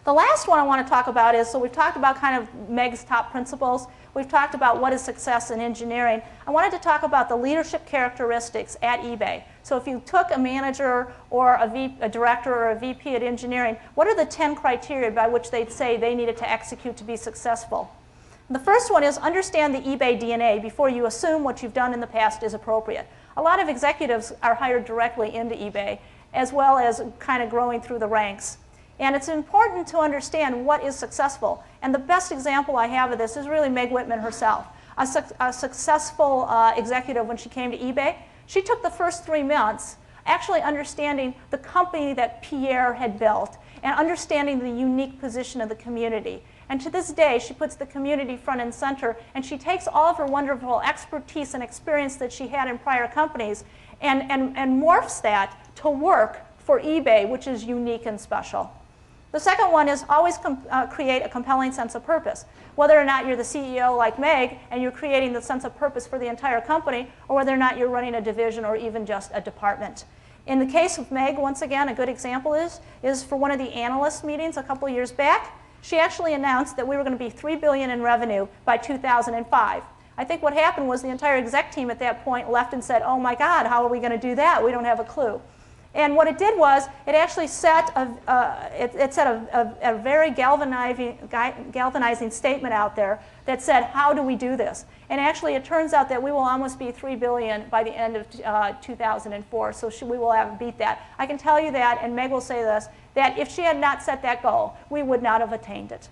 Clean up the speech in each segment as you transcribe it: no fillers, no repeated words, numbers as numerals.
The last one I want to talk about is, so we've talked about kind of Meg's top principles. We've talked about what is success in engineering. I wanted to talk about the leadership characteristics at eBay. So if you took a manager or a director or a VP at engineering, what are the 10 criteria by which they'd say they needed to execute to be successful? And the first one is understand the eBay DNA before you assume what you've done in the past is appropriate. A lot of executives are hired directly into eBay, as well as kind of growing through the ranks. And it's important to understand what is successful. And the best example I have of this is really Meg Whitman herself. A successful executive when she came to eBay, she took the first 3 months actually understanding the company that Pierre had built and understanding the unique position of the community. And to this day, she puts the community front and center, and she takes all of her wonderful expertise and experience that she had in prior companies and morphs that to work for eBay, which is unique and special. The second one is always create a compelling sense of purpose. Whether or not you're the CEO like Meg and you're creating the sense of purpose for the entire company, or whether or not you're running a division or even just a department. In the case of Meg, once again, a good example is for one of the analyst meetings a couple of years back, she actually announced that we were going to be $3 billion in revenue by 2005. I think what happened was the entire exec team at that point left and said, oh my God, how are we going to do that? We don't have a clue. And what it did was, it actually set a very galvanizing statement out there that said, how do we do this? And actually, it turns out that we will almost be $3 billion by the end of 2004, so we will have beat that. I can tell you that, and Meg will say this, that if she had not set that goal, we would not have attained it.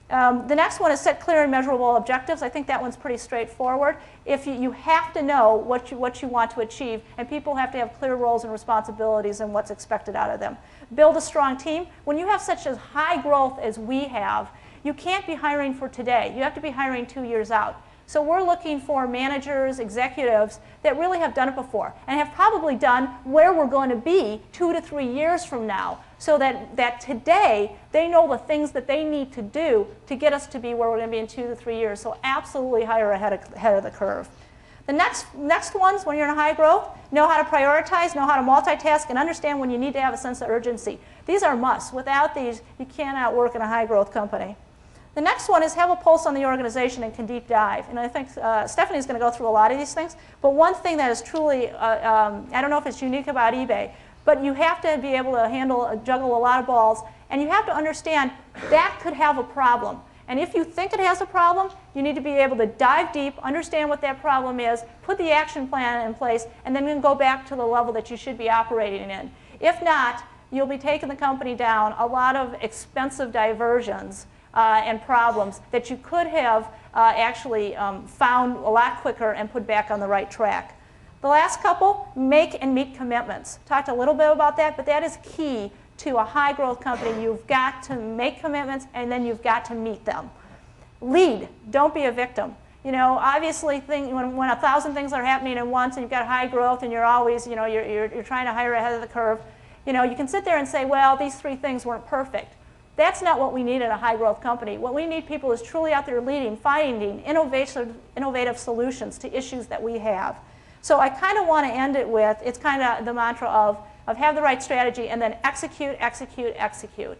The next one is set clear and measurable objectives. I think that one's pretty straightforward. If you have to know what you want to achieve, and people have to have clear roles and responsibilities and what's expected out of them. Build a strong team. When you have such a high growth as we have, you can't be hiring for today. You have to be hiring 2 years out. So we're looking for managers, executives that really have done it before and have probably done where we're going to be 2 to 3 years from now, so that today they know the things that they need to do to get us to be where we're going to be in 2 to 3 years. So absolutely hire ahead of the curve. The next ones, when you're in high growth, know how to prioritize, know how to multitask, and understand when you need to have a sense of urgency. These are musts. Without these, you cannot work in a high growth company. The next one is have a pulse on the organization and can deep dive. And I think Stephanie's going to go through a lot of these things. But one thing that is truly, I don't know if it's unique about eBay, but you have to be able to juggle a lot of balls. And you have to understand that could have a problem. And if you think it has a problem, you need to be able to dive deep, understand what that problem is, put the action plan in place, and then go back to the level that you should be operating in. If not, you'll be taking the company down a lot of expensive diversions and problems that you could have actually found a lot quicker and put back on the right track. The last couple, make and meet commitments. Talked a little bit about that, but that is key to a high growth company. You've got to make commitments and then you've got to meet them. Lead, don't be a victim. You know, obviously when 1,000 things are happening at once and you've got high growth and you're always, you know, you're trying to hire ahead of the curve, you know, you can sit there and say, well, these 3 things weren't perfect. That's not what we need in a high growth company. What we need people is truly out there leading, finding innovative solutions to issues that we have. So I kind of want to end it with, it's kind of the mantra of have the right strategy and then execute, execute, execute.